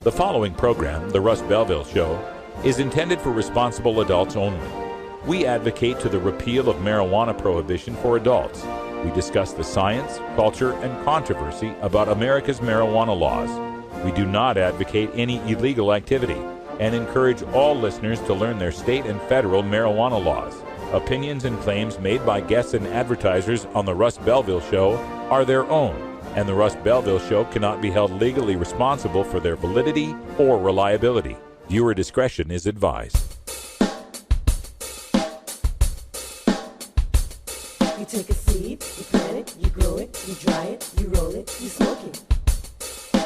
The following program, The Russ Belville Show, is intended for responsible adults only. We advocate to the repeal of marijuana prohibition for adults. We discuss the science, culture, and controversy about America's marijuana laws. We do not advocate any illegal activity and encourage all listeners to learn their state and federal marijuana laws. Opinions and claims made by guests and advertisers on The Russ Belville Show are their own, and The Russ Belville Show cannot be held legally responsible for their validity or reliability. Viewer discretion is advised. You take a seed, you plant it, you grow it, you dry it, you roll it, you smoke it.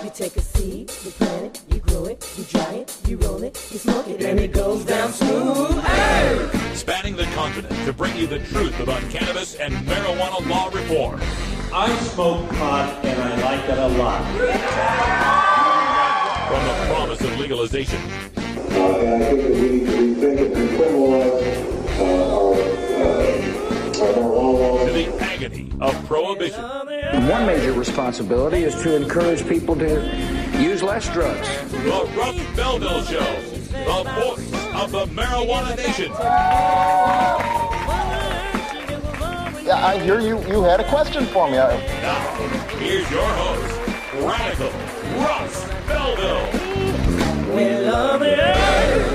You take a seed, you plant it, you grow it, you dry it, you roll it, you smoke it, and it goes down smooth. Hey! Spanning the continent to bring you the truth about cannabis and marijuana law reform. I smoke pot and I like it a lot. From the promise of legalization. And I think that we think it can criminalize our marijuana laws. To the agony of prohibition. One major responsibility is to encourage people to use less drugs. The Russ Belville Show, the voice of the marijuana nation. Yeah, I hear you had a question for me. Now, here's your host, Radical Russ Belville.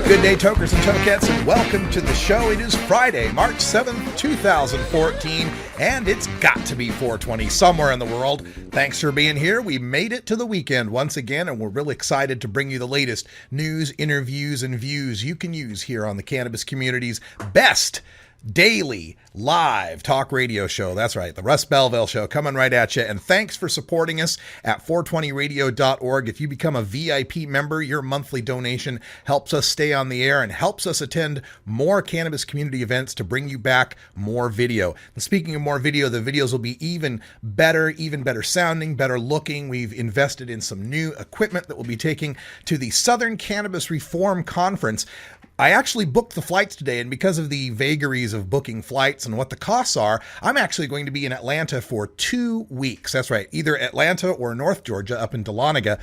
Good day, tokers and tokettes, and welcome to the show. It is Friday, March 7th, 2014, and it's got to be 420 somewhere in the world. Thanks for being here. We made it to the weekend once again, and we're really excited to bring you the latest news, interviews, and views you can use here on the cannabis community's best daily live talk radio show. That's right, the Russ Belville Show coming right at you. And thanks for supporting us at 420radio.org. If you become a VIP member, your monthly donation helps us stay on the air and helps us attend more cannabis community events to bring you back more video. And speaking of more video, the videos will be even better sounding, better looking. We've invested in some new equipment that we'll be taking to the Southern Cannabis Reform Conference. I actually booked the flights today, and because of the vagaries of booking flights and what the costs are, I'm actually going to be in Atlanta for 2 weeks. That's right, either Atlanta or North Georgia up in Dahlonega,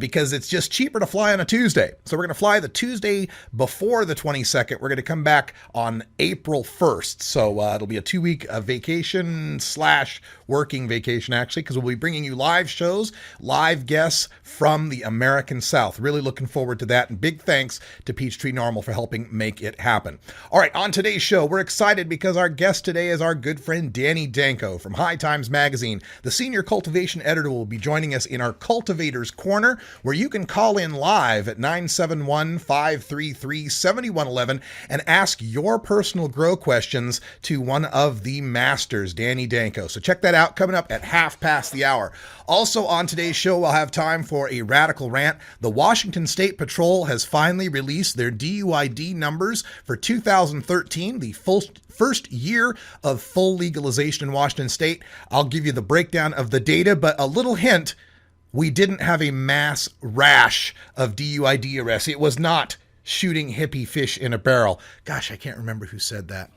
because it's just cheaper to fly on a Tuesday. So we're going to fly the Tuesday before the 22nd. We're going to come back on April 1st. So it'll be a 2-week vacation / working vacation, actually, because we'll be bringing you live shows, live guests from the American South. Really looking forward to that, and big thanks to Peachtree Normal for helping make it happen. All right, on today's show, we're excited because our guest today is our good friend Danny Danko from High Times Magazine. The senior cultivation editor will be joining us in our Cultivators Corner, where you can call in live at 971-533-7111 and ask your personal grow questions to one of the masters, Danny Danko. So check that out, coming up at 1:30. Also on today's show, we'll have time for a radical rant. The Washington State Patrol has finally released their DUID numbers for 2013, the first year of full legalization in Washington State. I'll give you the breakdown of the data, but a little hint, we didn't have a mass rash of DUID arrests. It was not shooting hippie fish in a barrel. Gosh, I can't remember who said that.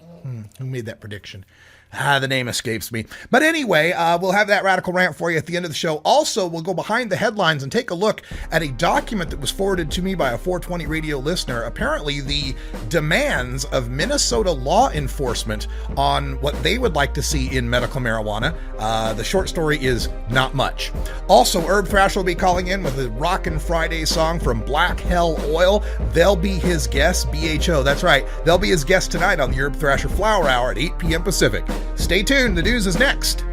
Who made that prediction? The name escapes me. But anyway, we'll have that radical rant for you at the end of the show. Also, we'll go behind the headlines and take a look at a document that was forwarded to me by a 420 radio listener. Apparently, the demands of Minnesota law enforcement on what they would like to see in medical marijuana. The short story is not much. Also, Herb Thrasher will be calling in with a Rockin' Friday song from Black Hell Oil. They'll be his guest, BHO. That's right. They'll be his guest tonight on the Herb Thrasher Flower Hour at 8 p.m. Pacific. Stay tuned, the news is next.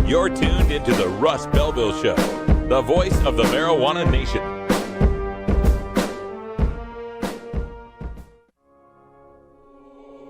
You're tuned into the Russ Belville Show, the voice of the marijuana nation.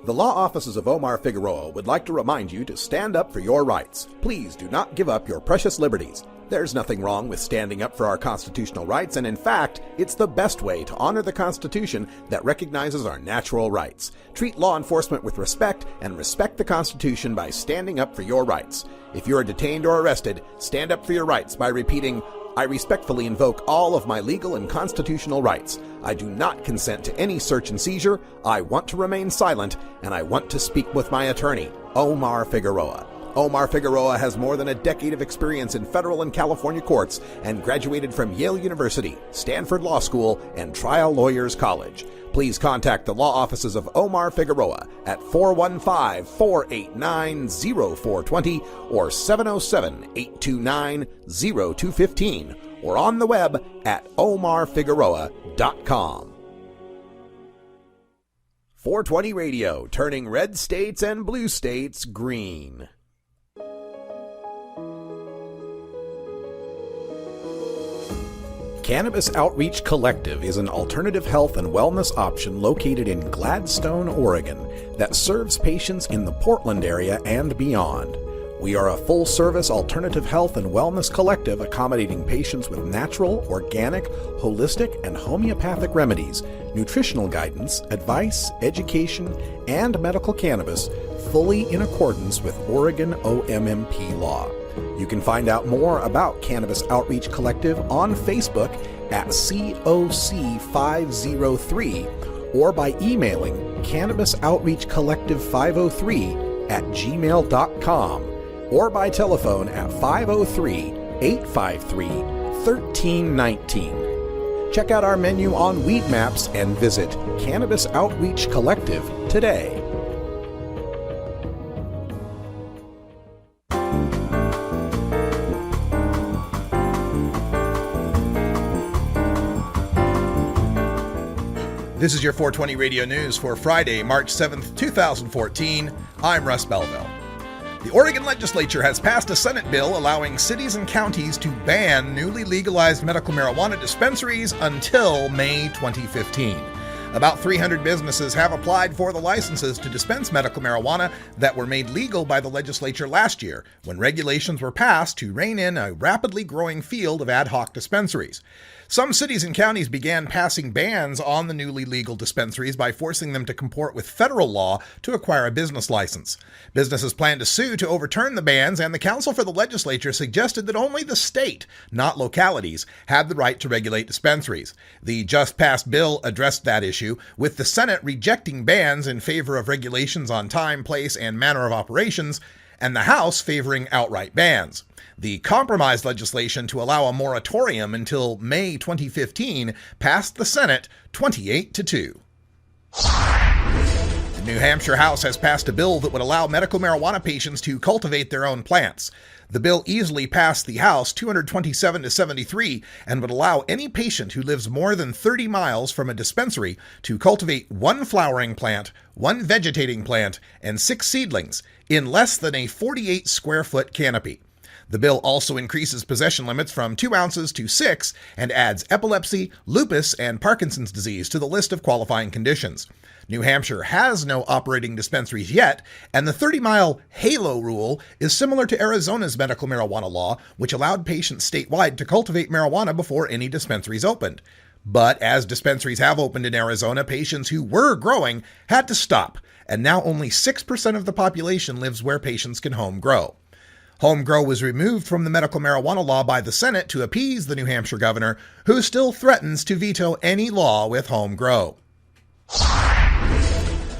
The law offices of Omar Figueroa would like to remind you to stand up for your rights. Please do not give up your precious liberties. There's nothing wrong with standing up for our constitutional rights, and in fact, it's the best way to honor the Constitution that recognizes our natural rights. Treat law enforcement with respect and respect the Constitution by standing up for your rights. If you are detained or arrested, stand up for your rights by repeating, "I respectfully invoke all of my legal and constitutional rights. I do not consent to any search and seizure. I want to remain silent, and I want to speak with my attorney, Omar Figueroa." Omar Figueroa has more than a decade of experience in federal and California courts and graduated from Yale University, Stanford Law School, and Trial Lawyers College. Please contact the law offices of Omar Figueroa at 415-489-0420 or 707-829-0215 or on the web at omarfigueroa.com. 420 Radio, turning red states and blue states green. Cannabis Outreach Collective is an alternative health and wellness option located in Gladstone, Oregon, that serves patients in the Portland area and beyond. We are a full-service alternative health and wellness collective accommodating patients with natural, organic, holistic, and homeopathic remedies, nutritional guidance, advice, education, and medical cannabis, fully in accordance with Oregon OMMP law. You can find out more about Cannabis Outreach Collective on Facebook at COC503 or by emailing cannabisoutreachcollective503@gmail.com or by telephone at 503-853-1319. Check out our menu on Weed Maps and visit Cannabis Outreach Collective today. This is your 420 Radio News for Friday, March 7th, 2014. I'm Russ Belville. The Oregon legislature has passed a Senate bill allowing cities and counties to ban newly legalized medical marijuana dispensaries until May 2015. About 300 businesses have applied for the licenses to dispense medical marijuana that were made legal by the legislature last year, when regulations were passed to rein in a rapidly growing field of ad hoc dispensaries. Some cities and counties began passing bans on the newly legal dispensaries by forcing them to comport with federal law to acquire a business license. Businesses plan to sue to overturn the bans, and the counsel for the legislature suggested that only the state, not localities, had the right to regulate dispensaries. The just-passed bill addressed that issue, with the Senate rejecting bans in favor of regulations on time, place, and manner of operations, and the House favoring outright bans. The compromise legislation to allow a moratorium until May 2015 passed the Senate 28-2. The New Hampshire House has passed a bill that would allow medical marijuana patients to cultivate their own plants. The bill easily passed the House 227-73 and would allow any patient who lives more than 30 miles from a dispensary to cultivate one flowering plant, one vegetating plant, and 6 seedlings in less than a 48 square foot canopy. The bill also increases possession limits from 2 ounces to 6 and adds epilepsy, lupus, and Parkinson's disease to the list of qualifying conditions. New Hampshire has no operating dispensaries yet, and the 30-mile halo rule is similar to Arizona's medical marijuana law, which allowed patients statewide to cultivate marijuana before any dispensaries opened. But as dispensaries have opened in Arizona, patients who were growing had to stop, and now only 6% of the population lives where patients can home grow. Home grow was removed from the medical marijuana law by the Senate to appease the New Hampshire governor, who still threatens to veto any law with home grow.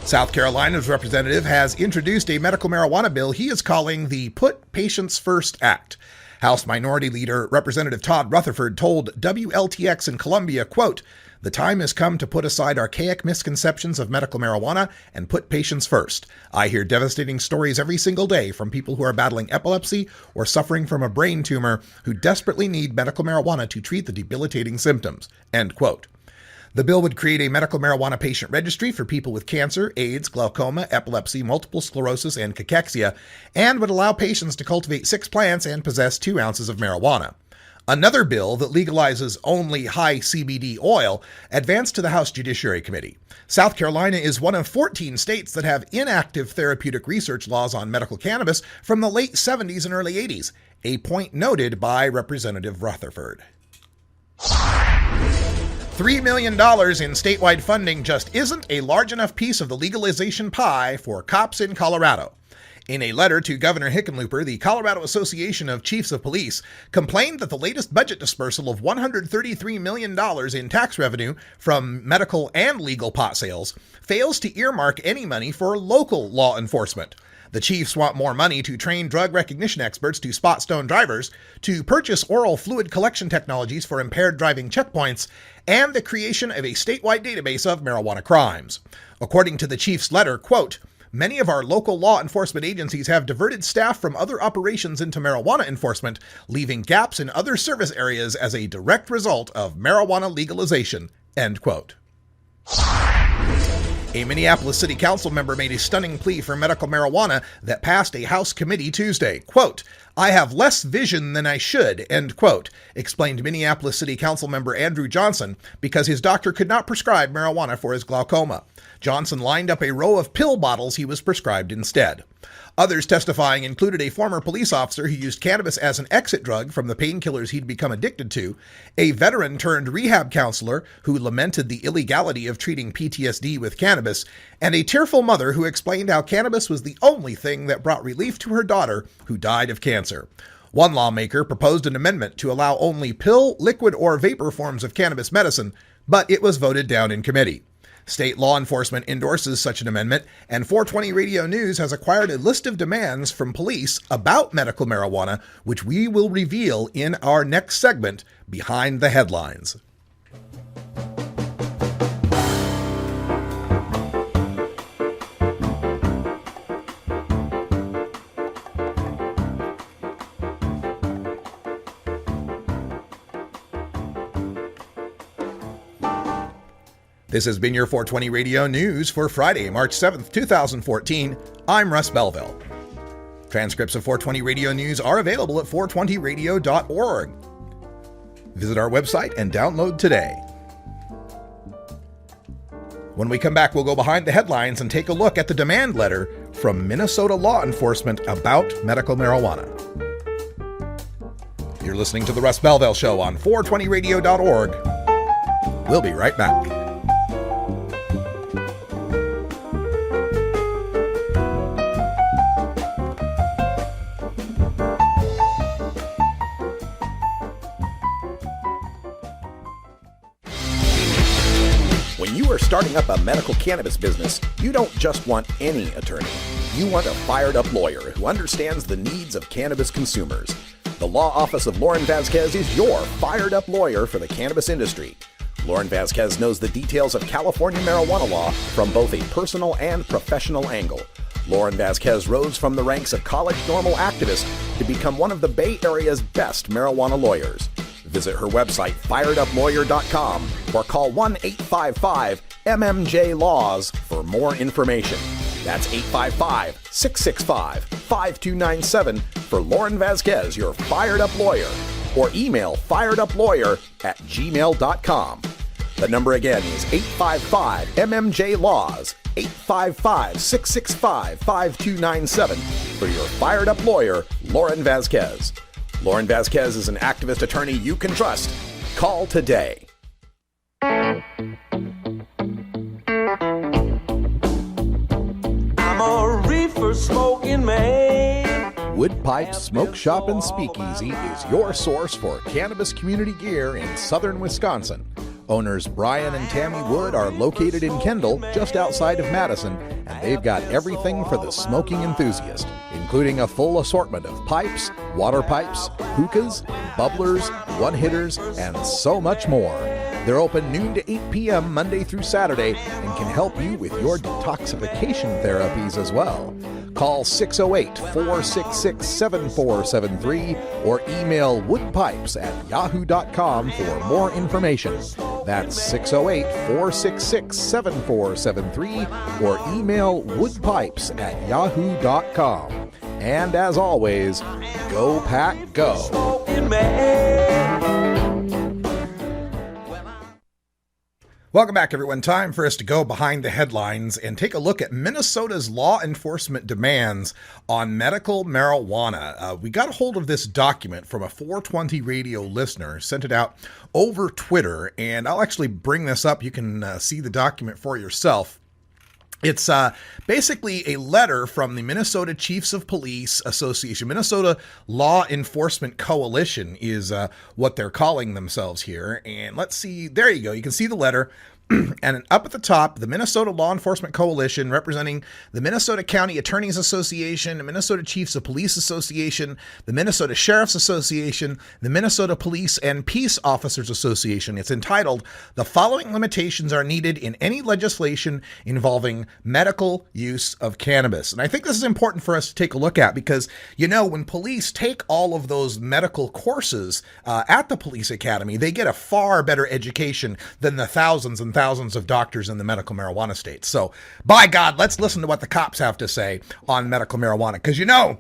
South Carolina's representative has introduced a medical marijuana bill he is calling the Put Patients First Act. House Minority Leader Representative Todd Rutherford told WLTX in Columbia, quote, "The time has come to put aside archaic misconceptions of medical marijuana and put patients first. I hear devastating stories every single day from people who are battling epilepsy or suffering from a brain tumor who desperately need medical marijuana to treat the debilitating symptoms." End quote. The bill would create a medical marijuana patient registry for people with cancer, AIDS, glaucoma, epilepsy, multiple sclerosis, and cachexia, and would allow patients to cultivate 6 plants and possess 2 ounces of marijuana. Another bill that legalizes only high CBD oil advanced to the House Judiciary Committee. South Carolina is one of 14 states that have inactive therapeutic research laws on medical cannabis from the late 70s and early 80s, a point noted by Representative Rutherford. $3 million in statewide funding just isn't a large enough piece of the legalization pie for cops in Colorado. In a letter to Governor Hickenlooper, the Colorado Association of Chiefs of Police complained that the latest budget dispersal of $133 million in tax revenue from medical and legal pot sales fails to earmark any money for local law enforcement. The chiefs want more money to train drug recognition experts to spot stone drivers, to purchase oral fluid collection technologies for impaired driving checkpoints, and the creation of a statewide database of marijuana crimes. According to the chief's letter, quote, "Many of our local law enforcement agencies have diverted staff from other operations into marijuana enforcement, leaving gaps in other service areas as a direct result of marijuana legalization." End quote. A Minneapolis City Council member made a stunning plea for medical marijuana that passed a House committee Tuesday. Quote, "I have less vision than I should," end quote, explained Minneapolis City Council member Andrew Johnson because his doctor could not prescribe marijuana for his glaucoma. Johnson lined up a row of pill bottles he was prescribed instead. Others testifying included a former police officer who used cannabis as an exit drug from the painkillers he'd become addicted to, a veteran turned rehab counselor who lamented the illegality of treating PTSD with cannabis, and a tearful mother who explained how cannabis was the only thing that brought relief to her daughter who died of cancer. One lawmaker proposed an amendment to allow only pill, liquid, or vapor forms of cannabis medicine, but it was voted down in committee. State law enforcement endorses such an amendment, and 420 Radio News has acquired a list of demands from police about medical marijuana, which we will reveal in our next segment, Behind the Headlines. This has been your 420 Radio News for Friday, March 7th, 2014. I'm Russ Belville. Transcripts of 420 Radio News are available at 420radio.org. Visit our website and download today. When we come back, we'll go behind the headlines and take a look at the demand letter from Minnesota law enforcement about medical marijuana. You're listening to The Russ Belville Show on 420radio.org. We'll be right back. When you are starting up a medical cannabis business, you don't just want any attorney. You want a fired-up lawyer who understands the needs of cannabis consumers. The law office of Lauren Vasquez is your fired-up lawyer for the cannabis industry. Lauren Vasquez knows the details of California marijuana law from both a personal and professional angle. Lauren Vasquez rose from the ranks of college normal activists to become one of the Bay Area's best marijuana lawyers. Visit her website, fireduplawyer.com, or call 1-855-MMJ-LAWS for more information. That's 855-665-5297 for Lauren Vasquez, your fired-up lawyer, or email fireduplawyer@gmail.com. The number again is 855-MMJ-LAWS, 855-665-5297 for your fired-up lawyer, Lauren Vasquez. Lauren Vasquez is an activist attorney you can trust. Call today. I'm a reefer smoking man. Wood Pipe Smoke Shop and Speakeasy is your source for cannabis community gear in southern Wisconsin. Owners Brian and Tammy Wood are located in Kendall, just outside of Madison, and they've got everything for the smoking enthusiast, including a full assortment of pipes, water pipes, hookahs, bubblers, one-hitters, and so much more. They're open noon to 8 p.m. Monday through Saturday and can help you with your detoxification therapies as well. Call 608-466-7473 or email woodpipes@yahoo.com for more information. That's 608-466-7473 or email woodpipes@yahoo.com. And as always, go pack go. Smoking man. Welcome back, everyone. Time for us to go behind the headlines and take a look at Minnesota's law enforcement demands on medical marijuana. We got a hold of this document from a 420 radio listener, sent it out over Twitter, and I'll actually bring this up. You can see the document for yourself. It's basically a letter from the Minnesota Chiefs of Police Association. Minnesota Law Enforcement Coalition is what they're calling themselves here. And let's see. There you go. You can see the letter. And up at the top, the Minnesota Law Enforcement Coalition, representing the Minnesota County Attorneys Association, the Minnesota Chiefs of Police Association, the Minnesota Sheriff's Association, the Minnesota Police and Peace Officers Association. It's entitled, "The following limitations are needed in any legislation involving medical use of cannabis." And I think this is important for us to take a look at because, you know, when police take all of those medical courses at the police academy, they get a far better education than the thousands and thousands of doctors in the medical marijuana states. So, by God, let's listen to what the cops have to say on medical marijuana. Because, you know,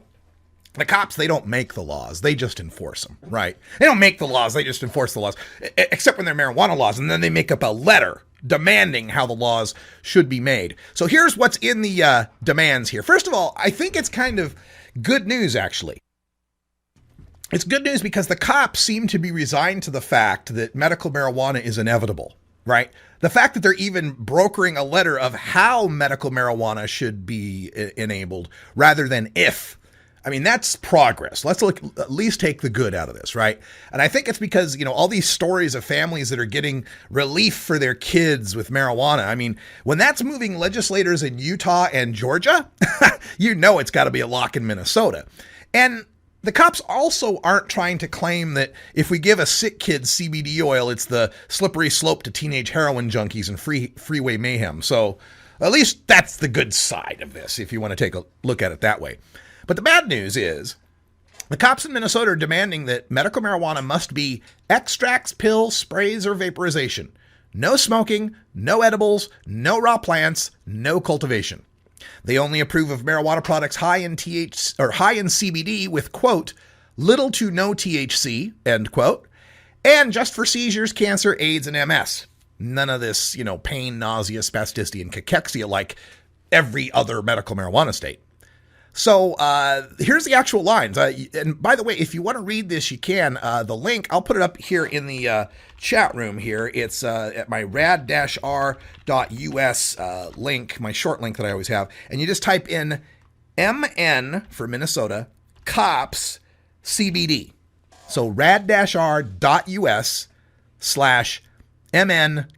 the cops, they don't make the laws. They just enforce them, right? They don't make the laws. They just enforce the laws, except when they're marijuana laws. And then they make up a letter demanding how the laws should be made. So here's what's in the demands here. First of all, I think it's kind of good news, actually. It's good news because the cops seem to be resigned to the fact that medical marijuana is inevitable, right? The fact that they're even brokering a letter of how medical marijuana should be enabled rather than if. I mean, that's progress. Let's at least take the good out of this, right? And I think it's because, you know, all these stories of families that are getting relief for their kids with marijuana. I mean, when that's moving legislators in Utah and Georgia, you know it's got to be a lock in Minnesota. And the cops also aren't trying to claim that if we give a sick kid CBD oil, it's the slippery slope to teenage heroin junkies and freeway mayhem. So at least that's the good side of this, if you want to take a look at it that way. But the bad news is the cops in Minnesota are demanding that medical marijuana must be extracts, pills, sprays, or vaporization. No smoking, no edibles, no raw plants, no cultivation. They only approve of marijuana products high in CBD with, quote, little to no THC, end quote, and just for seizures, cancer, AIDS, and MS. None of this, you know, pain, nausea, spasticity, and cachexia like every other medical marijuana state. So here's the actual lines. And by the way, if you want to read this, you can. The link, I'll put it up here in the chat room here. It's at my rad-r.us link, my short link that I always have. And you just type in MN for Minnesota, cops, CBD. So rad-r.us/MN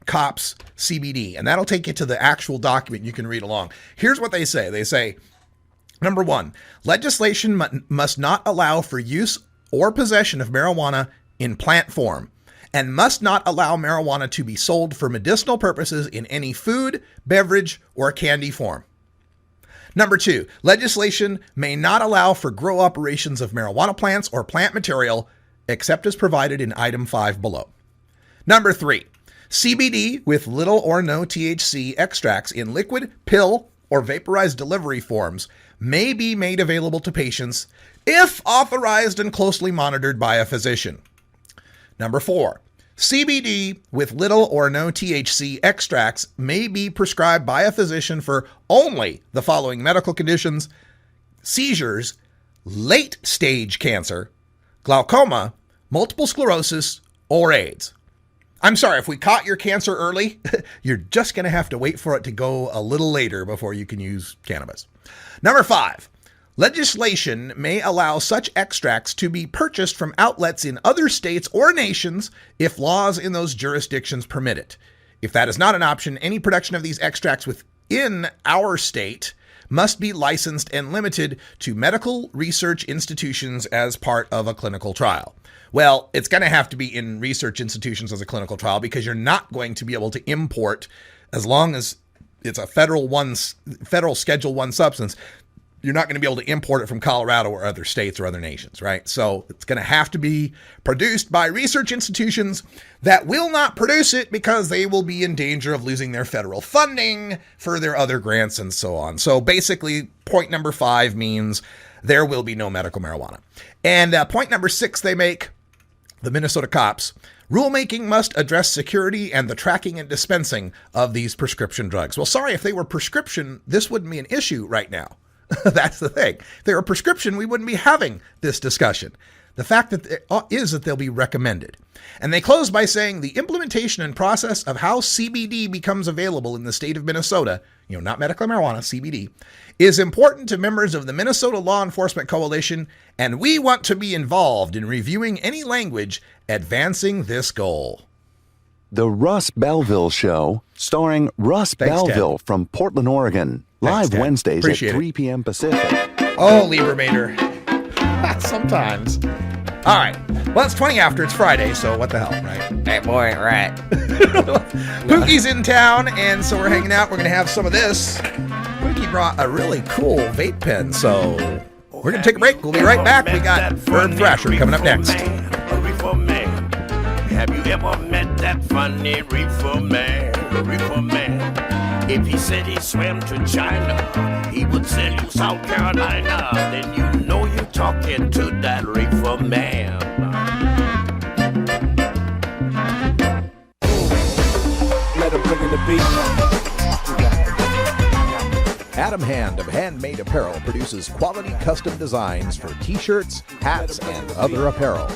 cops CBD. And that'll take you to the actual document you can read along. Here's what they say. They say, number 1, legislation must not allow for use or possession of marijuana in plant form and must not allow marijuana to be sold for medicinal purposes in any food, beverage, or candy form. Number 2, legislation may not allow for grow operations of marijuana plants or plant material except as provided in item 5 below. Number 3, CBD with little or no THC extracts in liquid, pill, or vaporized delivery forms may be made available to patients if authorized and closely monitored by a physician. Number 4, CBD with little or no THC extracts may be prescribed by a physician for only the following medical conditions: seizures, late-stage cancer, glaucoma, multiple sclerosis, or AIDS. I'm sorry, if we caught your cancer early, you're just going to have to wait for it to go a little later before you can use cannabis. Number 5, legislation may allow such extracts to be purchased from outlets in other states or nations if laws in those jurisdictions permit it. If that is not an option, any production of these extracts within our state must be licensed and limited to medical research institutions as part of a clinical trial. Well, it's going to have to be in research institutions as a clinical trial because you're not going to be able to import, as long as it's a federal Schedule 1 substance, you're not going to be able to import it from Colorado or other states or other nations, right? So it's going to have to be produced by research institutions that will not produce it because they will be in danger of losing their federal funding for their other grants and so on. So basically, point number 5 means there will be no medical marijuana. And point number 6 they make, the Minnesota cops, Rulemaking must address security and the tracking and dispensing of these prescription drugs. Well, sorry, if they were prescription, this wouldn't be an issue right now. That's the thing. If they were prescription, we wouldn't be having this discussion. The fact that is that they'll be recommended. And they close by saying the implementation and process of how CBD becomes available in the state of Minnesota, not medical marijuana, CBD, is important to members of the Minnesota Law Enforcement Coalition, and we want to be involved in reviewing any language advancing this goal. The Russ Belville Show, starring Russ Belville from Portland, Oregon. Live Wednesdays Appreciate at 3 p.m. Pacific. Oh, Liebermater. Sometimes. All right. Well, it's 20 after. It's Friday, so what the hell, right? Hey, boy, right. Pookie's in town, and so we're hanging out. We're going to have some of this. Pookie brought a really cool vape pen, so we're going to take a break. We'll be right back. We got Herb Thrasher coming up next. Have you ever met that funny reefer man? Reefer man. If he said he swam to China, he would sell you South Carolina. Then you know you're talking to that reefer man. Let him bring in the beat. Adam Hand of Handmade Apparel produces quality custom designs for t-shirts, hats, and other apparel.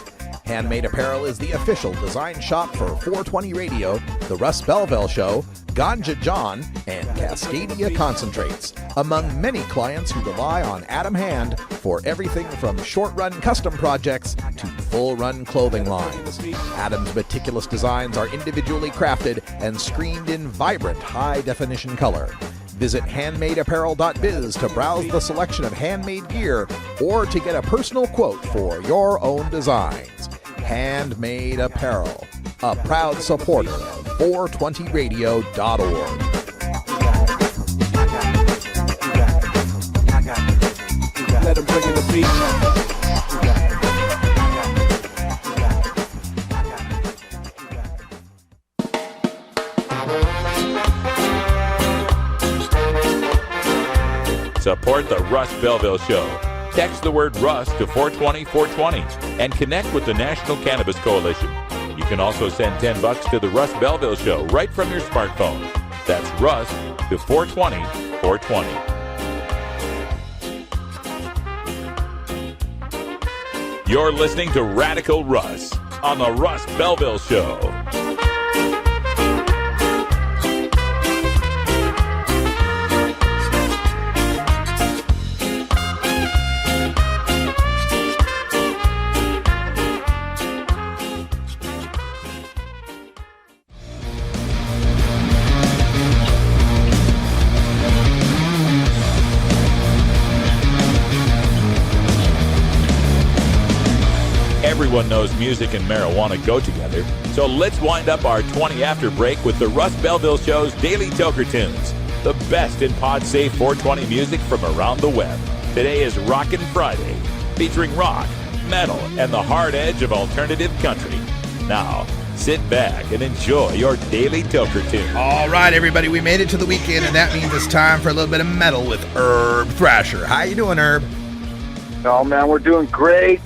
Handmade Apparel is the official design shop for 420 Radio, The Russ Belville Show, Ganja John, and Cascadia Concentrates, among many clients who rely on Adam Hand for everything from short-run custom projects to full-run clothing lines. Adam's meticulous designs are individually crafted and screened in vibrant, high-definition color. Visit handmadeapparel.biz to browse the selection of handmade gear or to get a personal quote for your own designs. Handmade Apparel, a proud supporter of 420radio.org. Let him bring in the beat. Support the Russ Belville Show. Text the word Russ to 420-420 and connect with the National Cannabis Coalition. You can also send $10 to the Russ Belville Show right from your smartphone. That's Russ to 420-420. You're listening to Radical Russ on the Russ Belville Show. Everyone knows music and marijuana go together, so let's wind up our 20 after break with the Russ Belville Show's Daily Toker Tunes, the best in pod-safe 420 music from around the web. Today is Rockin' Friday, featuring rock, metal, and the hard edge of alternative country. Now, sit back and enjoy your Daily Toker Tune. All right, everybody, we made it to the weekend, and that means it's time for a little bit of metal with Herb Thrasher. How you doing, Herb? Oh, man, we're doing great.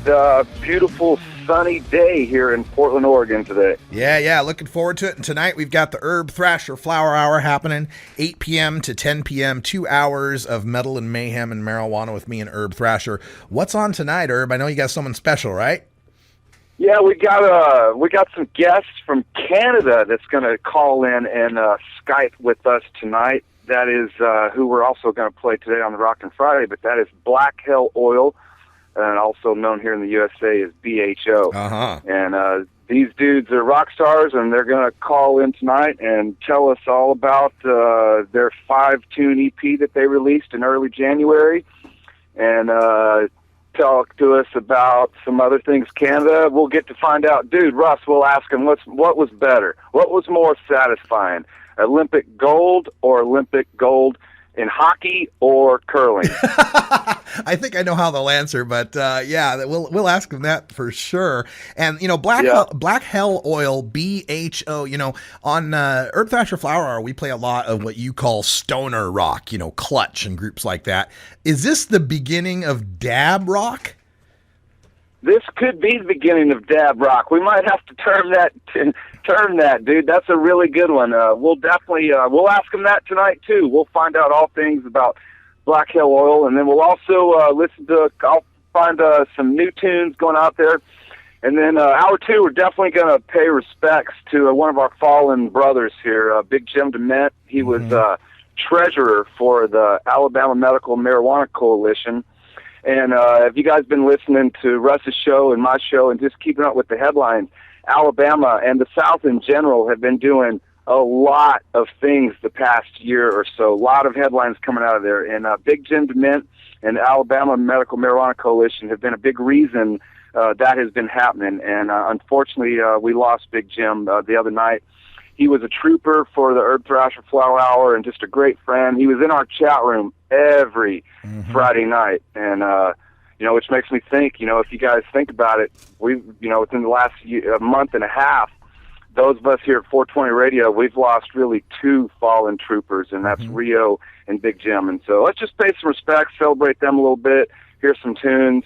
Beautiful, sunny day here in Portland, Oregon today. Yeah, looking forward to it. And tonight we've got the Herb Thrasher Flower Hour happening, 8 p.m. to 10 p.m., 2 hours of metal and mayhem and marijuana with me and Herb Thrasher. What's on tonight, Herb? I know you got someone special, right? Yeah, we got some guests from Canada that's going to call in and Skype with us tonight. That is who we're also going to play today on the Rockin' Friday, but that is Black Hell Oil, and also known here in the USA as BHO. Uh-huh. And these dudes are rock stars, and they're going to call in tonight and tell us all about their 5-tune EP that they released in early January, and talk to us about some other things Canada. We'll get to find out. Dude, Russ, we'll ask him what was better? What was more satisfying? Olympic gold or Olympic gold in hockey or curling? I think I know how they'll answer, but yeah, we'll ask them that for sure. And Black Hell Oil, BHO. On Herb Thrasher Flower Hour, we play a lot of what you call stoner rock. Clutch and groups like that. Is this the beginning of dab rock? this could be the beginning of dab rock. We might have to term that, dude. That's a really good one. We'll definitely we'll ask him that tonight too. We'll find out all things about Black Hell Oil, and then we'll also I'll find some new tunes going out there. And then hour 2, we're definitely going to pay respects to one of our fallen brothers here, Big Jim DeMint. He was treasurer for the Alabama Medical Marijuana Coalition. And if you guys been listening to Russ's show and my show and just keeping up with the headlines, Alabama and the South in general have been doing a lot of things the past year or so. A lot of headlines coming out of there. And Big Jim DeMint and the Alabama Medical Marijuana Coalition have been a big reason that has been happening. And unfortunately, we lost Big Jim the other night. He was a trooper for the Herb Thrasher Flower Hour and just a great friend. He was in our chat room every Friday night. And, which makes me think, if you guys think about it, we've, within the last month and a half, those of us here at 420 Radio, we've lost really 2 fallen troopers, and that's Rio and Big Jim. And so let's just pay some respect, celebrate them a little bit, hear some tunes,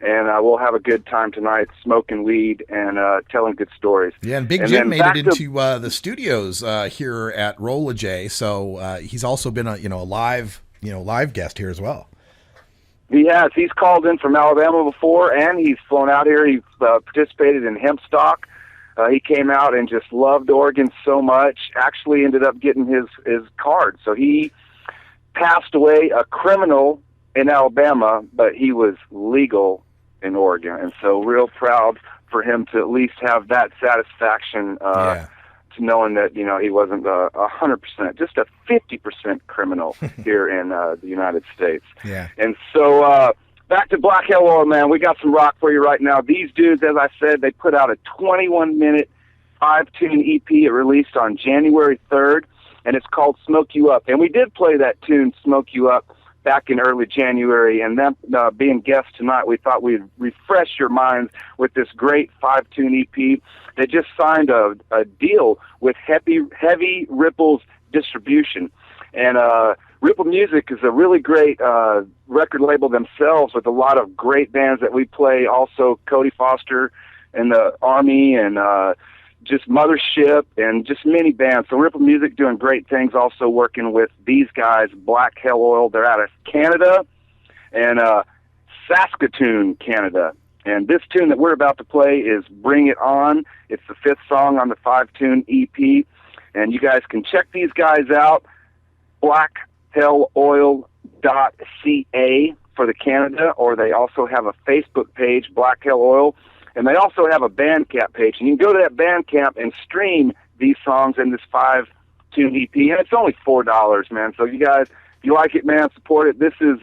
and we'll have a good time tonight smoking weed and telling good stories. Yeah, and Big Jim made it into the studios here at Rolla J, so he's also been a live guest here as well. He has. He's called in from Alabama before, and he's flown out here. He's participated in Hempstock. He came out and just loved Oregon so much, actually ended up getting his card. So he passed away a criminal in Alabama, but he was legal in Oregon. And so real proud for him to at least have that satisfaction to knowing that, he wasn't 100%, just a 50% criminal here in the United States. Yeah. And so back to Black Hell Oil, man. We got some rock for you right now. These dudes, as I said, they put out a 21-minute 5-tune EP. It released on January 3rd, and it's called Smoke You Up. And we did play that tune, Smoke You Up, back in early January. And then being guests tonight, we thought we'd refresh your minds with this great 5-tune EP. They just signed a deal with Heavy Ripples Distribution. And Ripple Music is a really great record label themselves with a lot of great bands that we play. Also, Cody Foster and the Army and just Mothership and just many bands. So Ripple Music doing great things, also working with these guys, Black Hell Oil. They're out of Canada and Saskatoon, Canada. And this tune that we're about to play is Bring It On. It's the 5th song on the 5-tune EP. And you guys can check these guys out, blackhелloil.ca for the Canada, or they also have a Facebook page, Black Hell Oil. And they also have a Bandcamp page. And you can go to that Bandcamp and stream these songs in this 5-tune EP. And it's only $4, man. So you guys, if you like it, man, support it. This is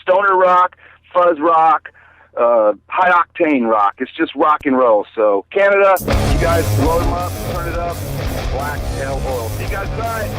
stoner rock, fuzz rock, high-octane rock. It's just rock and roll. So Canada, you guys load them up, turn it up. Black Hell Oil. See you guys tonight.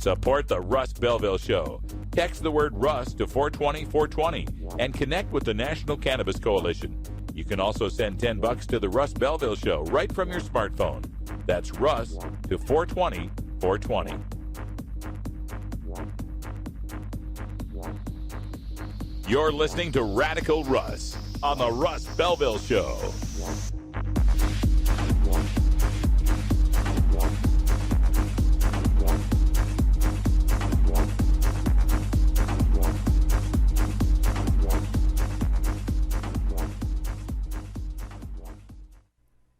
Support the Russ Belville Show. Text the word Russ to 420-420 and connect with the National Cannabis Coalition. You can also send $10 to the Russ Belville Show right from your smartphone. That's Russ to 420-420. You're listening to Radical Russ on the Russ Belville Show.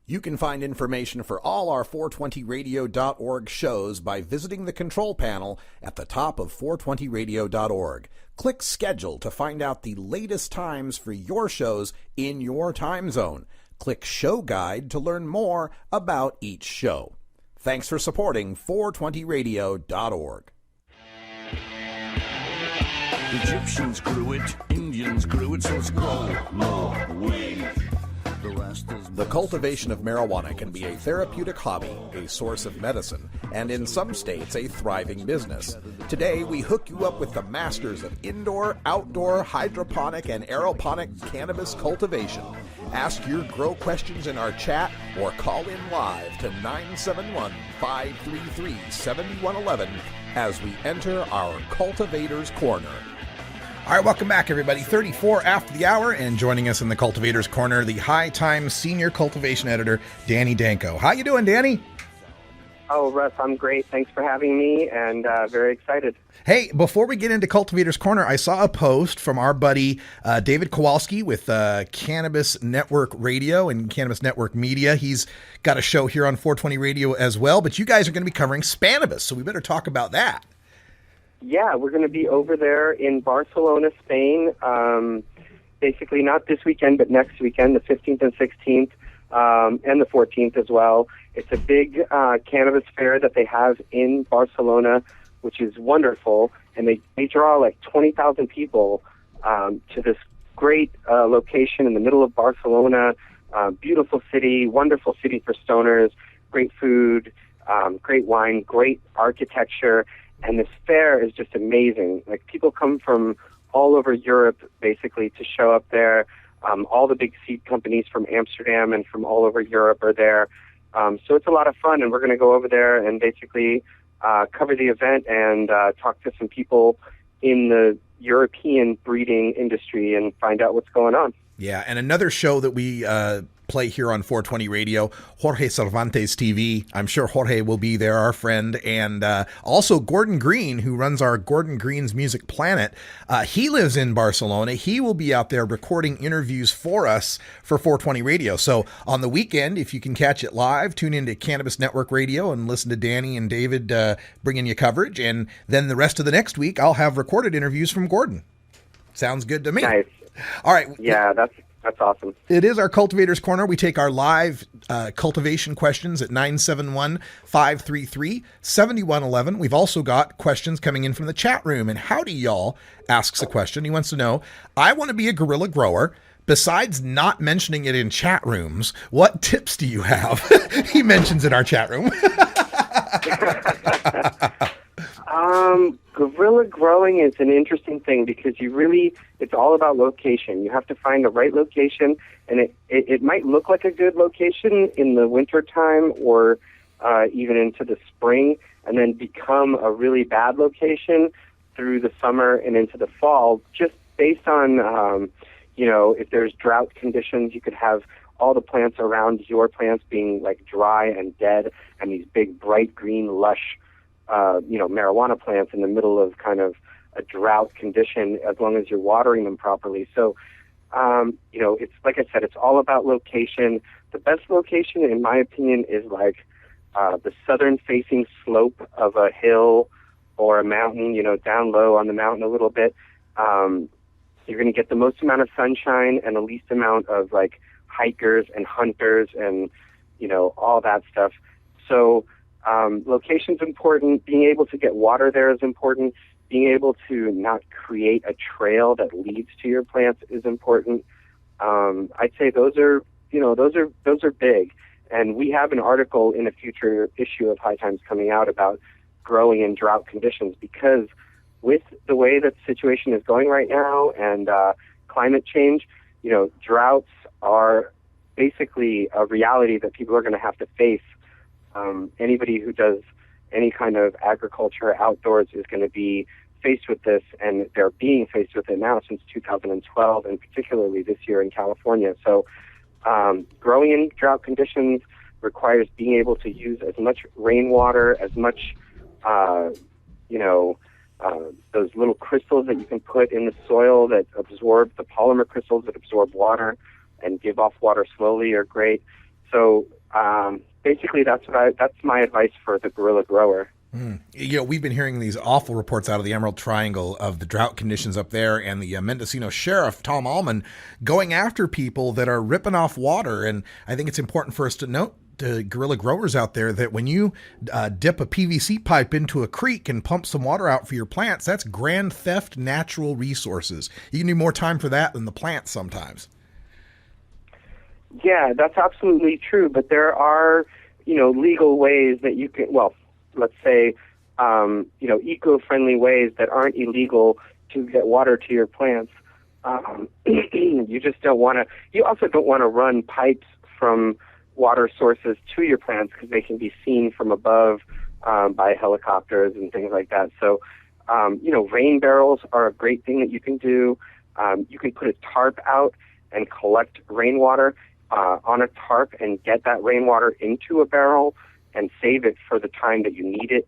You can find information for all our 420radio.org shows by visiting the control panel at the top of 420radio.org. Click Schedule to find out the latest times for your shows in your time zone. Click Show Guide to learn more about each show. Thanks for supporting 420radio.org. Egyptians grew it, Indians grew it, so it's grow more weed. The cultivation of marijuana can be a therapeutic hobby, a source of medicine, and in some states a thriving business. Today, we hook you up with the masters of indoor, outdoor, hydroponic, and aeroponic cannabis cultivation. Ask your grow questions in our chat or call in live to 971-533-7111 as we enter our Cultivator's Corner. All right, welcome back, everybody. 34 after the hour, and joining us in the Cultivator's Corner, the High Times Senior Cultivation Editor, Danny Danko. How you doing, Danny? Oh, Russ, I'm great. Thanks for having me, and very excited. Hey, before we get into Cultivator's Corner, I saw a post from our buddy David Kowalski with Cannabis Network Radio and Cannabis Network Media. He's got a show here on 420 Radio as well, but you guys are going to be covering Spanibus, so we better talk about that. Yeah, we're going to be over there in Barcelona, Spain, basically not this weekend, but next weekend, the 15th and 16th, and the 14th as well. It's a big cannabis fair that they have in Barcelona, which is wonderful, and they draw like 20,000 people to this great location in the middle of Barcelona, beautiful city, wonderful city for stoners, great food, great wine, great architecture. And this fair is just amazing. Like, people come from all over Europe, basically, to show up there. All the big seed companies from Amsterdam and from all over Europe are there. So it's a lot of fun, and we're going to go over there and basically cover the event and talk to some people in the European breeding industry and find out what's going on. Yeah, and another show that we play here on 420 Radio, Jorge Cervantes TV. I'm sure Jorge will be there, our friend, and also Gordon Green, who runs our Gordon Green's Music Planet. He lives in Barcelona. He will be out there recording interviews for us for 420 Radio. So on the weekend, if you can catch it live, tune into Cannabis Network Radio and listen to Danny and David bringing you coverage. And then the rest of the next week, I'll have recorded interviews from Gordon. Sounds good to me. Nice. All right. Yeah, that's awesome. It is our Cultivator's Corner. We take our live cultivation questions at 971-533-7111. We've also got questions coming in from the chat room. And Howdy Y'all asks a question. He wants to know, I want to be a guerrilla grower. Besides not mentioning it in chat rooms, what tips do you have? He mentions in our chat room. Guerrilla growing is an interesting thing because it's all about location. You have to find the right location, and it might look like a good location in the wintertime or even into the spring, and then become a really bad location through the summer and into the fall, just based on, if there's drought conditions. You could have all the plants around your plants being like dry and dead, and these big bright green lush marijuana plants in the middle of kind of a drought condition, as long as you're watering them properly. So, it's like I said, it's all about location. The best location, in my opinion, is like the southern facing slope of a hill or a mountain, down low on the mountain a little bit. You're going to get the most amount of sunshine and the least amount of like hikers and hunters and, all that stuff. So, location's important. Being able to get water there is important. Being able to not create a trail that leads to your plants is important. I'd say those are big. And we have an article in a future issue of High Times coming out about growing in drought conditions, because with the way that the situation is going right now and climate change, droughts are basically a reality that people are going to have to face. Anybody who does any kind of agriculture outdoors is going to be faced with this, and they're being faced with it now since 2012, and particularly this year in California. So growing in drought conditions requires being able to use as much rainwater, as much, those little crystals that you can put in the soil that absorb, the polymer crystals that absorb water and give off water slowly are great. So basically that's my advice for the guerrilla grower. We've been hearing these awful reports out of the Emerald Triangle of the drought conditions up there, and the Mendocino Sheriff, Tom Allman, going after people that are ripping off water. And I think it's important for us to note to guerrilla growers out there that when you dip a PVC pipe into a creek and pump some water out for your plants, that's grand theft natural resources. You need more time for that than the plants sometimes. Yeah, that's absolutely true. But there are, legal ways that you can, let's say, eco-friendly ways that aren't illegal to get water to your plants. You just don't want to, you also don't want to run pipes from water sources to your plants because they can be seen from above by helicopters and things like that. So, rain barrels are a great thing that you can do. You can put a tarp out and collect rainwater on a tarp and get that rainwater into a barrel and save it for the time that you need it.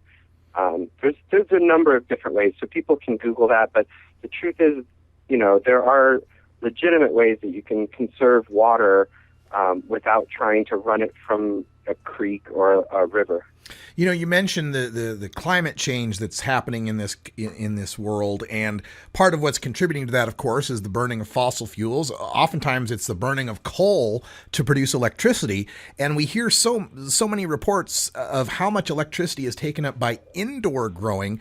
There's a number of different ways, so people can Google that. But the truth is, there are legitimate ways that you can conserve water without trying to run it from a creek or a river. You mentioned the climate change that's happening in this world, and part of what's contributing to that, of course, is the burning of fossil fuels. Oftentimes, it's the burning of coal to produce electricity, and we hear so many reports of how much electricity is taken up by indoor growing.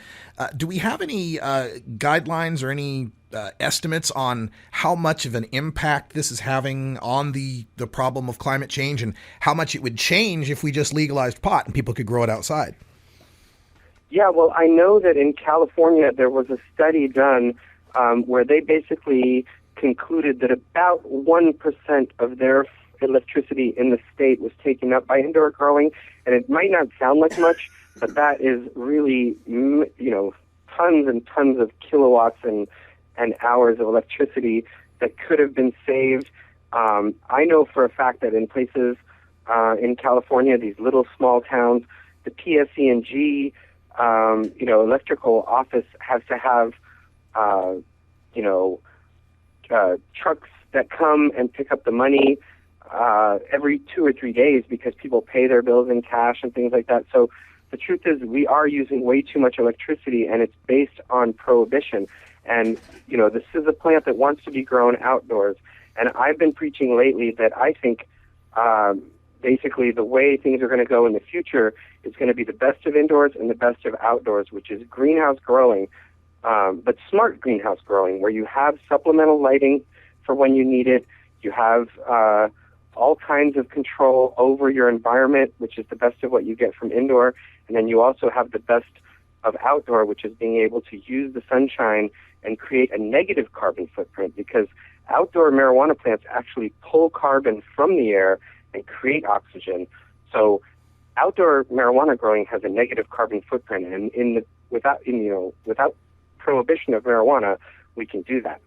Do we have any guidelines or any estimates on how much of an impact this is having on the problem of climate change, and how much it would change if we just legalized pot and people could grow it outside? Yeah, well, I know that in California there was a study done where they basically concluded that about 1% of their electricity in the state was taken up by indoor growing, and it might not sound like much, but that is really, tons and tons of kilowatts and hours of electricity that could have been saved. I know for a fact that in places in California, these little small towns, the PSE&G, electrical office has to have, trucks that come and pick up the money every 2 or 3 days because people pay their bills in cash and things like that. So the truth is we are using way too much electricity, and it's based on prohibition. And, this is a plant that wants to be grown outdoors. And I've been preaching lately that I think basically the way things are going to go in the future is going to be the best of indoors and the best of outdoors, which is greenhouse growing, but smart greenhouse growing, where you have supplemental lighting for when you need it. You have all kinds of control over your environment, which is the best of what you get from indoor. And then you also have the best of outdoor, which is being able to use the sunshine and create a negative carbon footprint, because outdoor marijuana plants actually pull carbon from the air and create oxygen. So outdoor marijuana growing has a negative carbon footprint, and without prohibition of marijuana, we can do that.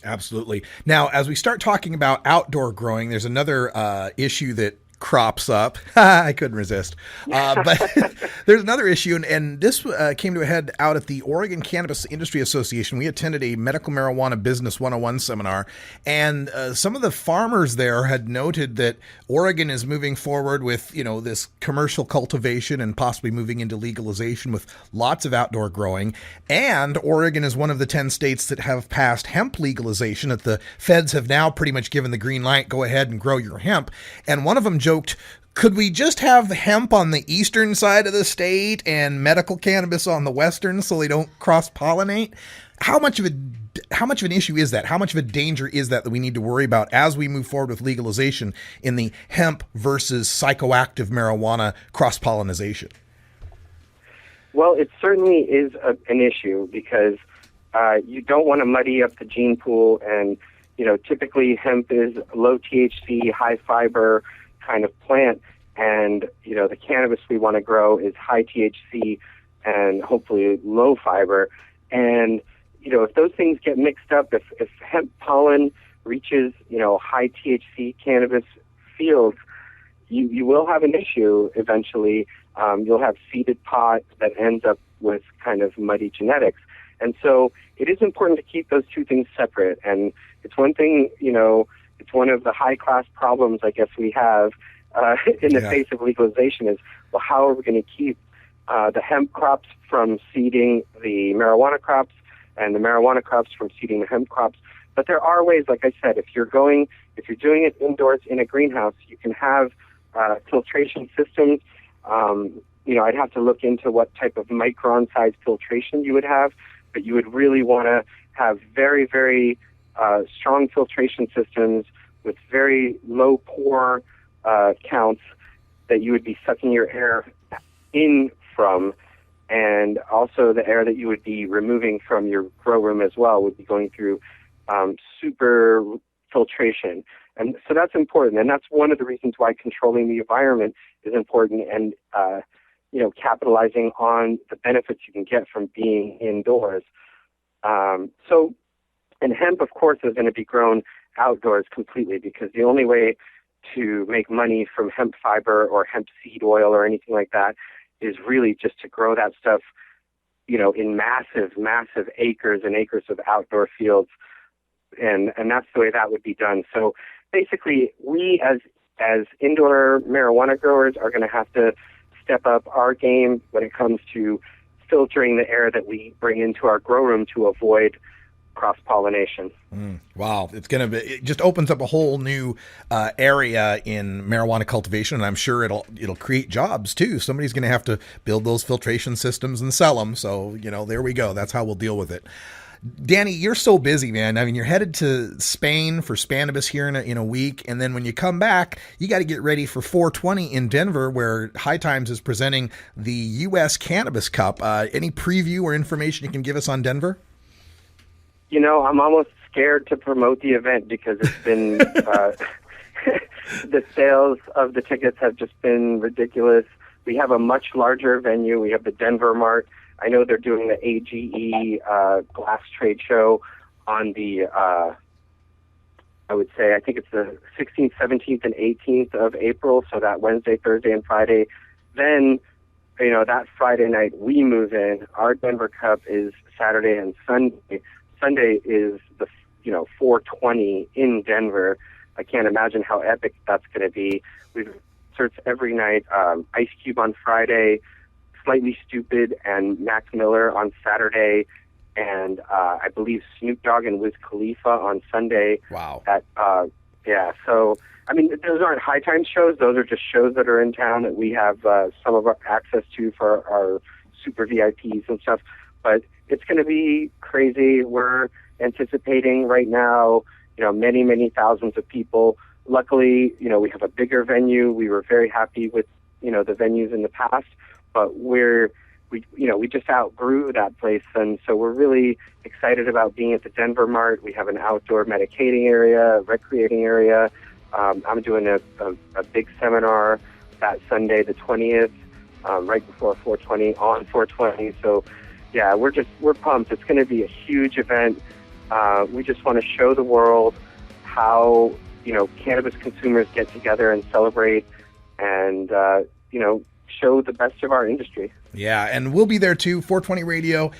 Absolutely. Now, as we start talking about outdoor growing, there's another issue that crops up. I couldn't resist. But there's another issue, and this came to a head out at the Oregon Cannabis Industry Association. We attended a medical marijuana business 101 seminar, and some of the farmers there had noted that Oregon is moving forward with, this commercial cultivation and possibly moving into legalization with lots of outdoor growing. And Oregon is one of the 10 states that have passed hemp legalization, that the feds have now pretty much given the green light, go ahead and grow your hemp. And one of them joked, could we just have hemp on the eastern side of the state and medical cannabis on the western so they don't cross-pollinate? How much of an issue is that? How much of a danger is that we need to worry about as we move forward with legalization in the hemp versus psychoactive marijuana cross-pollination? Well, it certainly is an issue because you don't want to muddy up the gene pool, and typically hemp is low THC, high fiber kind of plant, and the cannabis we want to grow is high THC and hopefully low fiber. And if those things get mixed up, if hemp pollen reaches high THC cannabis fields, you will have an issue eventually. You'll have seeded pot that ends up with kind of muddy genetics. And so it is important to keep those two things separate. And it's one thing, it's one of the high-class problems I guess we have in the face of legalization is, well, how are we going to keep the hemp crops from seeding the marijuana crops and the marijuana crops from seeding the hemp crops? But there are ways, like I said, if you're doing it indoors in a greenhouse, you can have filtration systems. I'd have to look into what type of micron-sized filtration you would have, but you would really want to have very, very strong filtration systems with very low pore counts that you would be sucking your air in from, and also the air that you would be removing from your grow room as well would be going through super filtration. And so that's important, and that's one of the reasons why controlling the environment is important, and capitalizing on the benefits you can get from being indoors. And hemp, of course, is going to be grown outdoors completely, because the only way to make money from hemp fiber or hemp seed oil or anything like that is really just to grow that stuff, in massive, massive acres and acres of outdoor fields. And that's the way that would be done. So basically, we as indoor marijuana growers are going to have to step up our game when it comes to filtering the air that we bring into our grow room to avoid cross-pollination. Wow. It just opens up a whole new area in marijuana cultivation, and I'm sure it'll create jobs too. Somebody's going to have to build those filtration systems and sell them. So, there we go. That's how we'll deal with it. Danny, you're so busy, man. I mean, you're headed to Spain for Spannabis here in a week, and then when you come back, you got to get ready for 420 in Denver, where High Times is presenting the U.S. Cannabis Cup. Any preview or information you can give us on Denver? I'm almost scared to promote the event because it's been the sales of the tickets have just been ridiculous. We have a much larger venue. We have the Denver Mart. I know they're doing the AGE glass trade show on the, I think it's the 16th, 17th, and 18th of April, so that Wednesday, Thursday, and Friday. Then, that Friday night we move in. Our Denver Cup is Saturday and Sunday. Sunday is the 420 in Denver. I can't imagine how epic that's going to be. We've concerts every night. Ice Cube on Friday, Slightly Stupid and Mac Miller on Saturday, and I believe Snoop Dogg and Wiz Khalifa on Sunday. Wow. So I mean, those aren't High Times shows. Those are just shows that are in town that we have some of our access to for our super VIPs and stuff. But it's going to be crazy. We're anticipating right now, many, many thousands of people. Luckily, we have a bigger venue. We were very happy with, the venues in the past, but we just outgrew that place. And so we're really excited about being at the Denver Mart. We have an outdoor medicating area, recreating area. I'm doing a big seminar that Sunday, the 20th, right before 420, on 420. So, yeah, we're pumped. It's going to be a huge event. We just want to show the world how, cannabis consumers get together and celebrate and, show the best of our industry. Yeah, and we'll be there too, 420 Radio,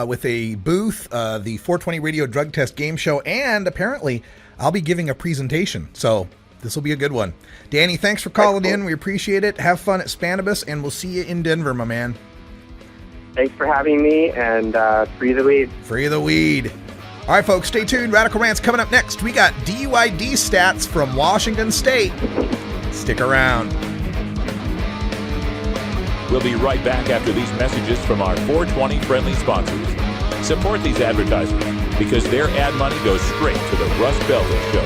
with a booth, the 420 Radio Drug Test Game Show, and apparently I'll be giving a presentation. So this will be a good one. Danny, thanks for calling in. We appreciate it. Have fun at Spannabis, and we'll see you in Denver, my man. Thanks for having me, and free the weed. Free the weed. All right, folks, stay tuned. Radical Rant's coming up next. We got DUID stats from Washington State. Stick around. We'll be right back after these messages from our 420 friendly sponsors. Support these advertisers because their ad money goes straight to the Russ Belville Show.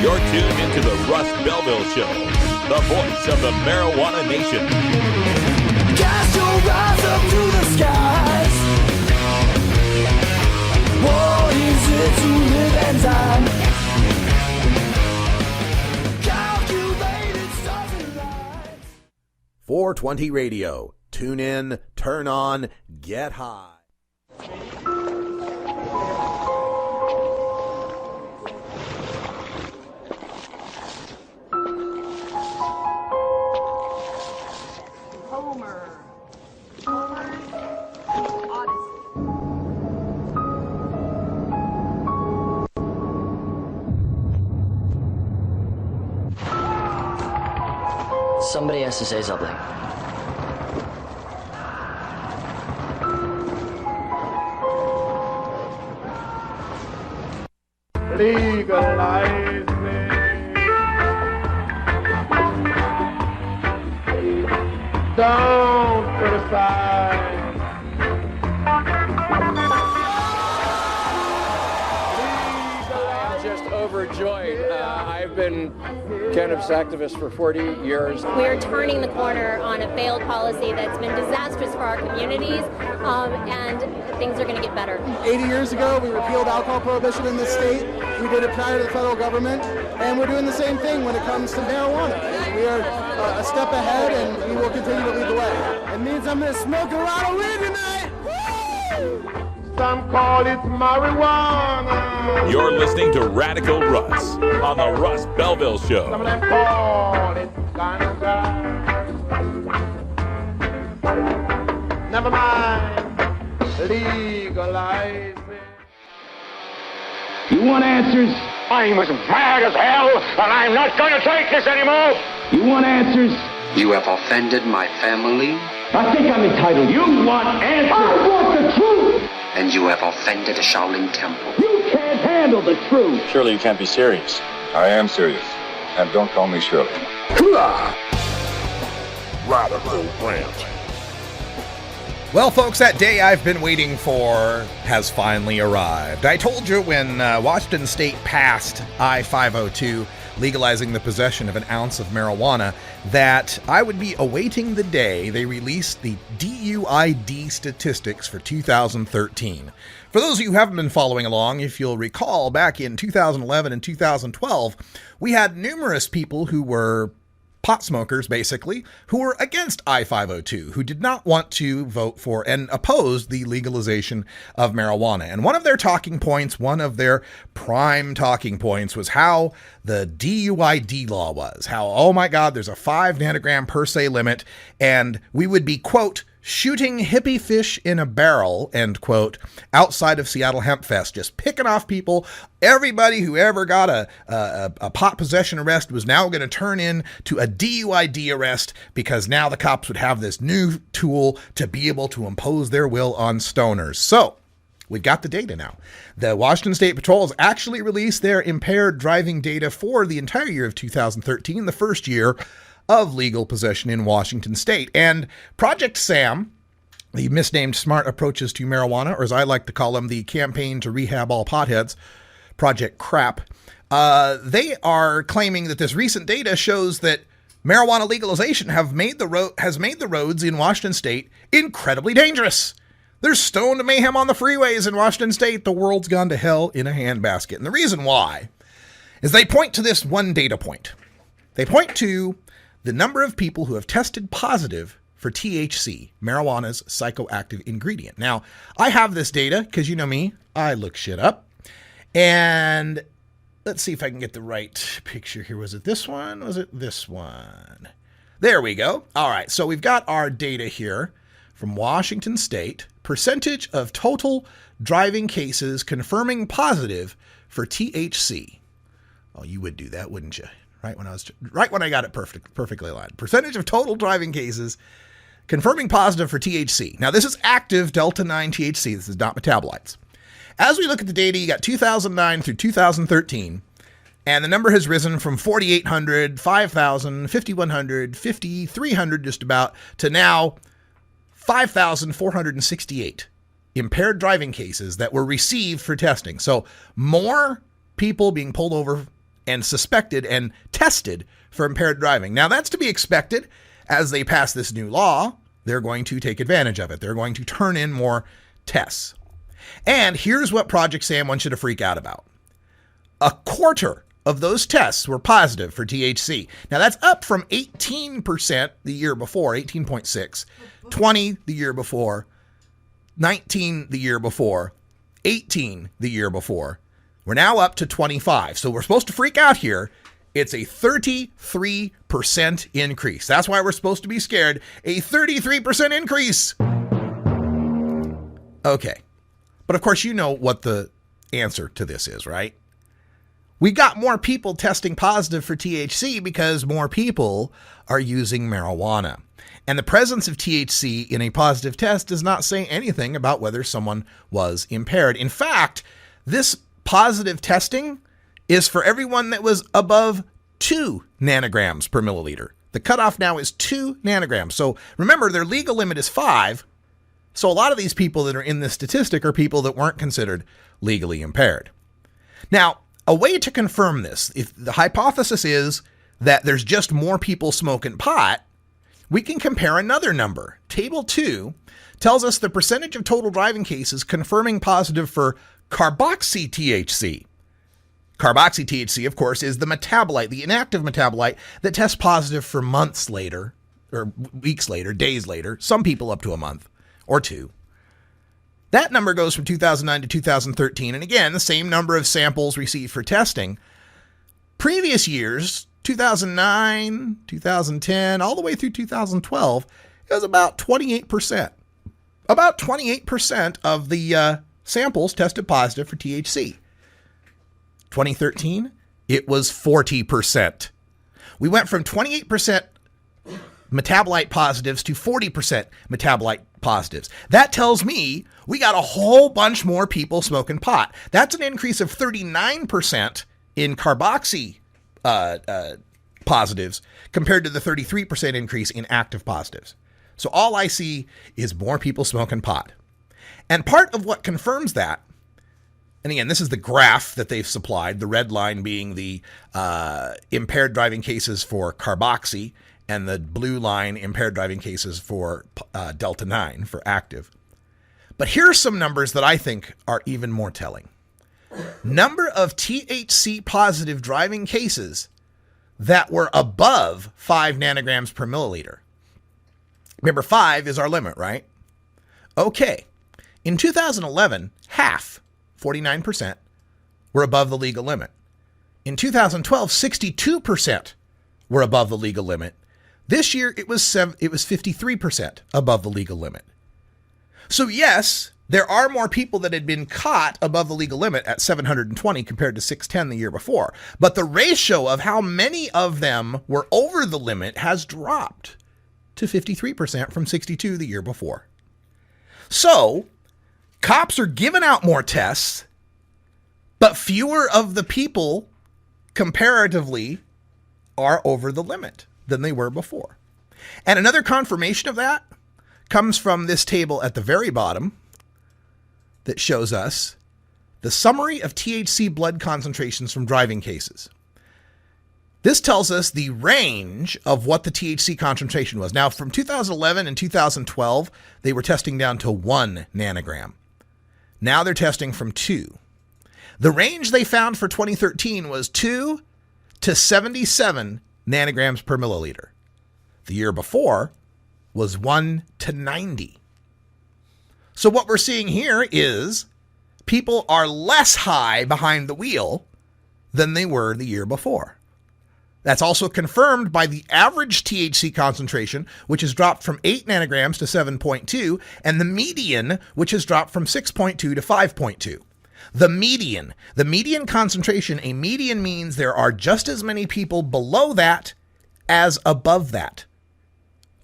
You're tuned into the Russ Belville Show, the voice of the marijuana nation. rise up to the skies. What is it to live and die? Calculated stars and lights. 420 Radio. Tune in, turn on, get high. Somebody has to say something. Legalize me. Don't criticize. I'm just overjoyed. I've been cannabis activist for 40 years. We are turning the corner on a failed policy that's been disastrous for our communities, and things are going to get better. 80 years ago, we repealed alcohol prohibition in this state. We did it prior to the federal government, and we're doing the same thing when it comes to marijuana. We are a step ahead, and we will continue to lead the way. It means I'm going to smoke a lot of weed tonight. Woo! Some call it marijuana. You're listening to Radical Russ on the Russ Belville Show. Some of them call it ganja. Never mind. Legalize it. You want answers? I'm as mad as hell, and I'm not going to take this anymore. You want answers? You have offended my family. I think I'm entitled. You want answers? I want the truth. And you have offended the Shaolin Temple. You can't handle the truth. Surely you can't be serious. I am serious. And don't call me Shirley. Radical Rant. Well, folks, that day I've been waiting for has finally arrived. I told you when Washington State passed I-502, legalizing the possession of an ounce of marijuana, that I would be awaiting the day they released the DUID statistics for 2013. For those of you who haven't been following along, if you'll recall, back in 2011 and 2012, we had numerous people who were pot smokers, basically, who were against I-502, who did not want to vote for and opposed the legalization of marijuana. And one of their talking points, one of their prime talking points, was how the DUID law was. How, oh my God, there's a 5 nanogram per se limit, and we would be, quote, shooting hippie fish in a barrel, end quote, outside of Seattle Hemp Fest, just picking off people. Everybody who ever got a pot possession arrest was now going to turn in to a DUID arrest, because now the cops would have this new tool to be able to impose their will on stoners. So we've got the data now. The Washington State Patrol has actually released their impaired driving data for the entire year of 2013, the first year of legal possession in Washington State. And Project SAM, the misnamed Smart Approaches to Marijuana, or as I like to call them, the Campaign to Rehab All Potheads, Project CRAP, they are claiming that this recent data shows that marijuana legalization has made the roads in Washington State incredibly dangerous. There's stoned mayhem on the freeways in Washington State. The world's gone to hell in a handbasket. And the reason why is they point to this one data point. They point to the number of people who have tested positive for THC, marijuana's psychoactive ingredient. Now, I have this data because you know me, I look shit up. And let's see if I can get the right picture here. Was it this one? Was it this one? There we go. All right, so we've got our data here from Washington State. Percentage of total driving cases confirming positive for THC. Oh, you would do that, wouldn't you? Right when I got it perfectly aligned. Percentage of total driving cases confirming positive for THC. Now, this is active Delta-9 THC. This is not metabolites. As we look at the data, you got 2009 through 2013, and the number has risen from 4,800, 5,000, 5,100, 5,300 just about, to now 5,468 impaired driving cases that were received for testing. So more people being pulled over and suspected and tested for impaired driving. Now, that's to be expected as they pass this new law, they're going to take advantage of it. They're going to turn in more tests. And here's what Project Sam wants you to freak out about. A quarter of those tests were positive for THC. Now that's up from 18% the year before, 18.6, 20 the year before, 19 the year before, 18 the year before. We're now up to 25. So we're supposed to freak out here. It's a 33% increase. That's why we're supposed to be scared. A 33% increase. Okay. But of course, you know what the answer to this is, right? We got more people testing positive for THC because more people are using marijuana. And the presence of THC in a positive test does not say anything about whether someone was impaired. In fact, this positive testing is for everyone that was above 2 nanograms per milliliter. The cutoff now is 2 nanograms. So remember, their legal limit is 5. So a lot of these people that are in this statistic are people that weren't considered legally impaired. Now, a way to confirm this, if the hypothesis is that there's just more people smoking pot, we can compare another number. Table 2 tells us the percentage of total driving cases confirming positive for carboxy-THC. Carboxy-THC, of course, is the metabolite, the inactive metabolite that tests positive for months later, or weeks later, days later, some people up to a month or 2. That number goes from 2009 to 2013, and again, the same number of samples received for testing. Previous years, 2009, 2010, all the way through 2012, it was about 28%. About 28% of the samples tested positive for THC. 2013, it was 40%. We went from 28% metabolite positives to 40% metabolite positives. That tells me we got a whole bunch more people smoking pot. That's an increase of 39% in carboxy positives compared to the 33% increase in active positives. So all I see is more people smoking pot. And part of what confirms that, and again, this is the graph that they've supplied, the red line being the impaired driving cases for carboxy, and the blue line impaired driving cases for Delta 9 for active. But here are some numbers that I think are even more telling. Number of THC positive driving cases that were above 5 nanograms per milliliter. Remember, 5 is our limit, right? Okay. In 2011, half, 49%, were above the legal limit. In 2012, 62% were above the legal limit. This year, it was 53% above the legal limit. So yes, there are more people that had been caught above the legal limit at 720 compared to 610 the year before. But the ratio of how many of them were over the limit has dropped to 53% from 62 the year before. So cops are giving out more tests, but fewer of the people comparatively are over the limit than they were before. And another confirmation of that comes from this table at the very bottom that shows us the summary of THC blood concentrations from driving cases. This tells us the range of what the THC concentration was. Now, from 2011 and 2012, they were testing down to 1 nanogram. Now they're testing from 2. The range they found for 2013 was 2 to 77 nanograms per milliliter. The year before was 1 to 90. So what we're seeing here is people are less high behind the wheel than they were the year before. That's also confirmed by the average THC concentration, which has dropped from 8 nanograms to 7.2, and the median, which has dropped from 6.2 to 5.2. The median concentration, a median means there are just as many people below that as above that.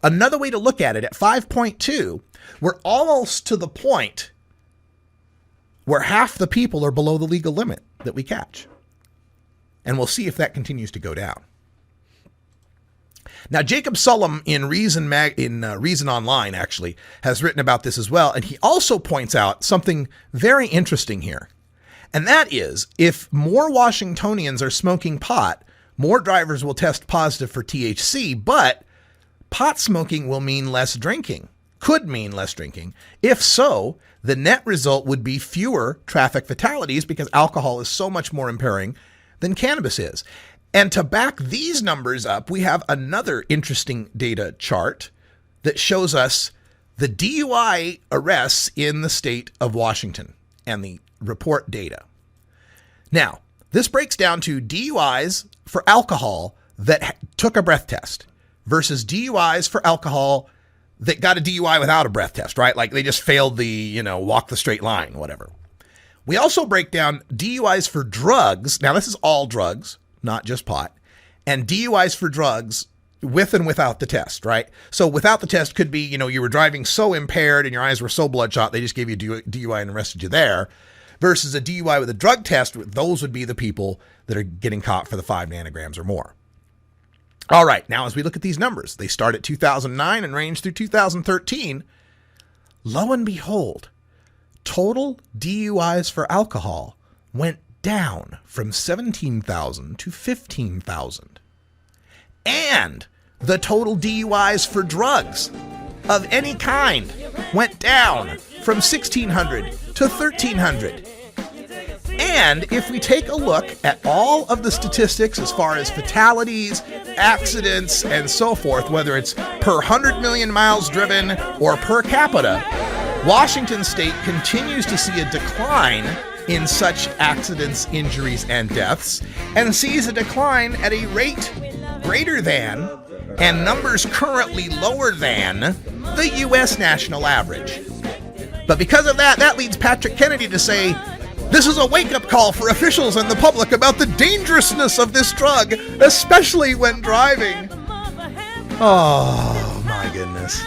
Another way to look at it, at 5.2, we're almost to the point where half the people are below the legal limit that we catch. And we'll see if that continues to go down. Now, Jacob Sullum in Reason Online actually has written about this as well, and he also points out something very interesting here. And that is, if more Washingtonians are smoking pot, more drivers will test positive for THC, but pot smoking will mean less drinking, could mean less drinking. If so, the net result would be fewer traffic fatalities because alcohol is so much more impairing than cannabis is. And to back these numbers up, we have another interesting data chart that shows us the DUI arrests in the state of Washington and the report data. Now, this breaks down to DUIs for alcohol that took a breath test versus DUIs for alcohol that got a DUI without a breath test, right? Like they just failed the, walk the straight line, whatever. We also break down DUIs for drugs. Now, this is all drugs, not just pot, and DUIs for drugs with and without the test, right? So without the test could be, you were driving so impaired and your eyes were so bloodshot, they just gave you a DUI and arrested you there, versus a DUI with a drug test. Those would be the people that are getting caught for the 5 nanograms or more. All right, now as we look at these numbers, they start at 2009 and range through 2013. Lo and behold, total DUIs for alcohol went down from 17,000 to 15,000. And the total DUIs for drugs of any kind went down from 1,600 to 1,300. And if we take a look at all of the statistics as far as fatalities, accidents, and so forth, whether it's per 100 million miles driven or per capita, Washington State continues to see a decline in such accidents, injuries, and deaths, and sees a decline at a rate greater than and numbers currently lower than the U.S. national average. But because of that, that leads Patrick Kennedy to say, this is a wake-up call for officials and the public about the dangerousness of this drug, especially when driving. Oh, my goodness.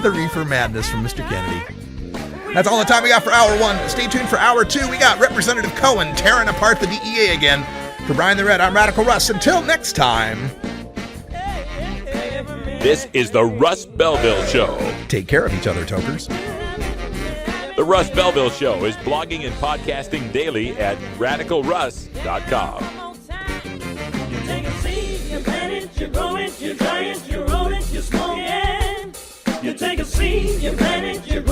The reefer madness from Mr. Kennedy. That's all the time we got for Hour 1. Stay tuned for Hour 2. We got Representative Cohen tearing apart the DEA again. For Brian the Red, I'm Radical Russ. Until next time. This is the Russ Belville Show. Take care of each other, tokers. The Russ Belville Show is blogging and podcasting daily at radicalruss.com. You take a seed, you plant it, you grow it, you dry it, you roll it, you smoke it. You take a seed, you plant it, you grow it.